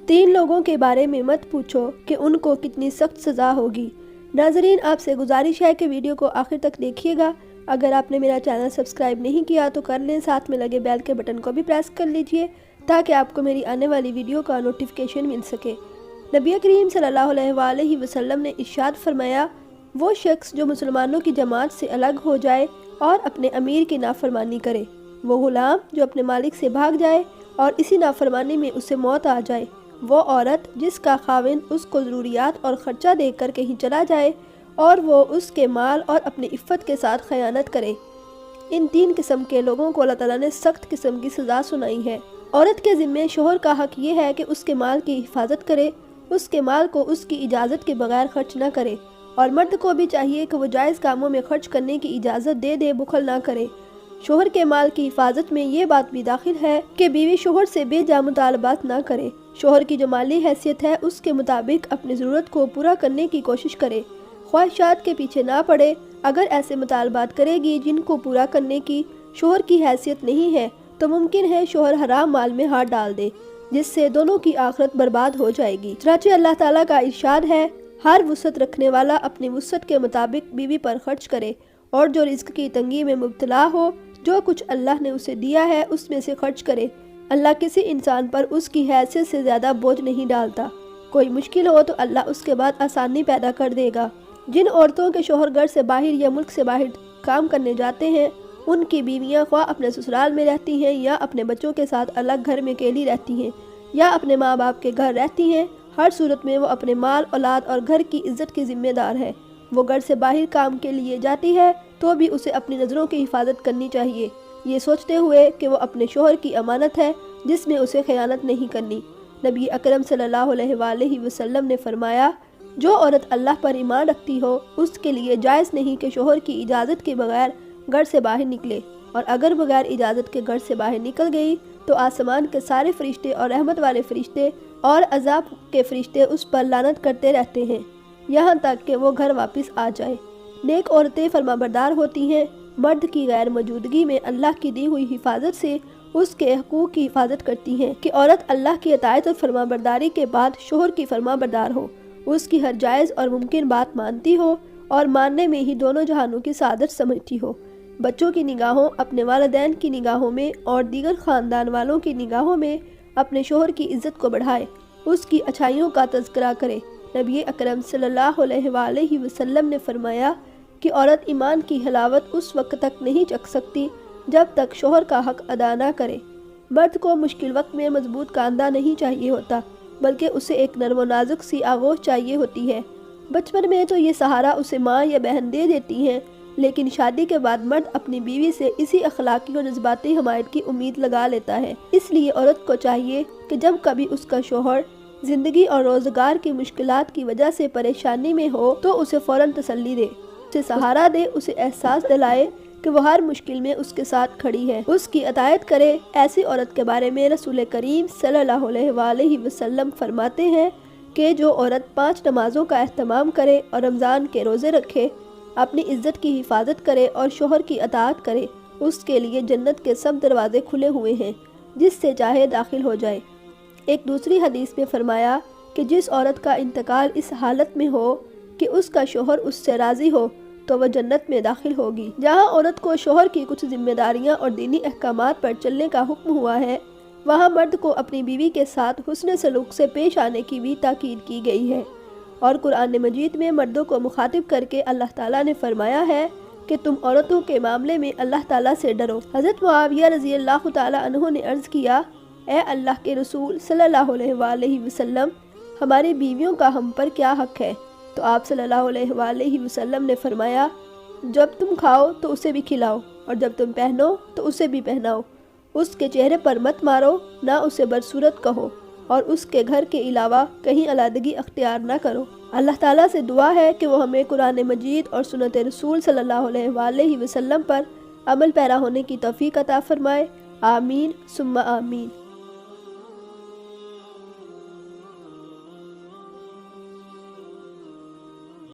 3 لوگوں کے بارے میں مت پوچھو کہ ان کو کتنی سخت سزا ہوگی۔ ناظرین، آپ سے گزارش ہے کہ ویڈیو کو آخر تک دیکھیے گا۔ اگر آپ نے میرا چینل سبسکرائب نہیں کیا تو کر لیں، ساتھ میں لگے بیل کے بٹن کو بھی پریس کر لیجئے تاکہ آپ کو میری آنے والی ویڈیو کا نوٹیفیکیشن مل سکے۔ نبی کریم صلی اللہ علیہ وآلہ وسلم نے ارشاد فرمایا، وہ شخص جو مسلمانوں کی جماعت سے الگ ہو جائے اور اپنے امیر کی نافرمانی کرے، وہ غلام جو اپنے مالک سے بھاگ جائے اور اسی نافرمانی میں اسے موت آ جائے، وہ عورت جس کا خاوند اس کو ضروریات اور خرچہ دے کر کہیں چلا جائے اور وہ اس کے مال اور اپنی عفت کے ساتھ خیانت کرے۔ ان 3 قسم کے لوگوں کو اللہ تعالیٰ نے سخت قسم کی سزا سنائی ہے۔ عورت کے ذمے شوہر کا حق یہ ہے کہ اس کے مال کی حفاظت کرے، اس کے مال کو اس کی اجازت کے بغیر خرچ نہ کرے، اور مرد کو بھی چاہیے کہ وہ جائز کاموں میں خرچ کرنے کی اجازت دے بخل نہ کرے۔ شوہر کے مال کی حفاظت میں یہ بات بھی داخل ہے کہ بیوی شوہر سے بے جا مطالبات نہ کرے۔ شوہر کی جو مالی حیثیت ہے اس کے مطابق اپنی ضرورت کو پورا کرنے کی کوشش کرے، خواہشات کے پیچھے نہ پڑے۔ اگر ایسے مطالبات کرے گی جن کو پورا کرنے کی شوہر کی حیثیت نہیں ہے تو ممکن ہے شوہر حرام مال میں ہاتھ ڈال دے، جس سے دونوں کی آخرت برباد ہو جائے گی۔ چنانچہ اللہ تعالیٰ کا ارشاد ہے، ہر وسعت رکھنے والا اپنی وسعت کے مطابق بیوی پر خرچ کرے، اور جو رزق کی تنگی میں مبتلا ہو جو کچھ اللہ نے اسے دیا ہے اس میں سے خرچ کرے۔ اللہ کسی انسان پر اس کی حیثیت سے زیادہ بوجھ نہیں ڈالتا۔ کوئی مشکل ہو تو اللہ اس کے بعد آسانی پیدا کر دے گا۔ جن عورتوں کے شوہر گھر سے باہر یا ملک سے باہر کام کرنے جاتے ہیں، ان کی بیویاں خواہ اپنے سسرال میں رہتی ہیں یا اپنے بچوں کے ساتھ الگ گھر میں اکیلی رہتی ہیں یا اپنے ماں باپ کے گھر رہتی ہیں، ہر صورت میں وہ اپنے مال، اولاد اور گھر کی عزت کی ذمہ دار ہے۔ وہ گھر سے باہر کام کے لیے جاتی ہے تو بھی اسے اپنی نظروں کی حفاظت کرنی چاہیے، یہ سوچتے ہوئے کہ وہ اپنے شوہر کی امانت ہے جس میں اسے خیانت نہیں کرنی۔ نبی اکرم صلی اللہ علیہ وآلہ وسلم نے فرمایا، جو عورت اللہ پر ایمان رکھتی ہو اس کے لیے جائز نہیں کہ شوہر کی اجازت کے بغیر گھر سے باہر نکلے، اور اگر بغیر اجازت کے گھر سے باہر نکل گئی تو آسمان کے سارے فرشتے اور رحمت والے فرشتے اور عذاب کے فرشتے اس پر لعنت کرتے رہتے ہیں یہاں تک کہ وہ گھر واپس آ جائے۔ نیک عورتیں فرمانبردار ہوتی ہیں، مرد کی غیر موجودگی میں اللہ کی دی ہوئی حفاظت سے اس کے حقوق کی حفاظت کرتی ہیں کہ عورت اللہ کی اطاعت اور فرمانبرداری کے بعد شوہر کی فرمانبردار ہو، اس کی ہر جائز اور ممکن بات مانتی ہو اور ماننے میں ہی دونوں جہانوں کی سعادت سمجھتی ہو۔ بچوں کی نگاہوں، اپنے والدین کی نگاہوں میں اور دیگر خاندان والوں کی نگاہوں میں اپنے شوہر کی عزت کو بڑھائے، اس کی اچھائیوں کا تذکرہ کرے۔ نبی اکرم صلی اللہ علیہ وآلہ وسلم نے فرمایا کہ عورت ایمان کی حلاوت اس وقت تک نہیں چکھ سکتی جب تک شوہر کا حق ادا نہ کرے۔ مرد کو مشکل وقت میں مضبوط کاندھا نہیں چاہیے ہوتا، بلکہ اسے ایک نرم و نازک سی آغوش چاہیے ہوتی ہے۔ بچپن میں تو یہ سہارا اسے ماں یا بہن دے دیتی ہیں، لیکن شادی کے بعد مرد اپنی بیوی سے اسی اخلاقی اور جذباتی حمایت کی امید لگا لیتا ہے۔ اس لیے عورت کو چاہیے کہ جب کبھی اس کا شوہر زندگی اور روزگار کی مشکلات کی وجہ سے پریشانی میں ہو تو اسے فوراً تسلی دے، اسے سہارا دے، اسے احساس دلائے کہ وہ ہر مشکل میں اس کے ساتھ کھڑی ہے، اس کی اطاعت کرے۔ ایسی عورت کے بارے میں رسول کریم صلی اللہ علیہ وآلہ وسلم فرماتے ہیں کہ جو عورت 5 نمازوں کا اہتمام کرے اور رمضان کے روزے رکھے، اپنی عزت کی حفاظت کرے اور شوہر کی اطاعت کرے، اس کے لیے جنت کے سب دروازے کھلے ہوئے ہیں، جس سے چاہے داخل ہو جائے۔ ایک دوسری حدیث میں فرمایا کہ جس عورت کا انتقال اس حالت میں ہو کہ اس کا شوہر اس سے راضی ہو تو وہ جنت میں داخل ہوگی۔ جہاں عورت کو شوہر کی کچھ ذمہ داریاں اور دینی احکامات پر چلنے کا حکم ہوا ہے، وہاں مرد کو اپنی بیوی کے ساتھ حسن سلوک سے پیش آنے کی بھی تاکید کی گئی ہے، اور قرآن مجید میں مردوں کو مخاطب کر کے اللہ تعالیٰ نے فرمایا ہے کہ تم عورتوں کے معاملے میں اللہ تعالیٰ سے ڈرو۔ حضرت معاویہ رضی اللہ تعالیٰ عنہ نے عرض کیا، اے اللہ کے رسول صلی اللہ علیہ وآلہ وسلم، ہماری بیویوں کا ہم پر کیا حق ہے؟ تو آپ صلی اللہ علیہ وآلہ وسلم نے فرمایا، جب تم کھاؤ تو اسے بھی کھلاؤ، اور جب تم پہنو تو اسے بھی پہناؤ، اس کے چہرے پر مت مارو، نہ اسے بدصورت کہو، اور اس کے گھر کے علاوہ کہیں علیحدگی اختیار نہ کرو۔ اللہ تعالیٰ سے دعا ہے کہ وہ ہمیں قرآن مجید اور سنت رسول صلی اللہ علیہ وآلہ وسلم پر عمل پیرا ہونے کی توفیق عطا فرمائے۔ آمین ثم آمین۔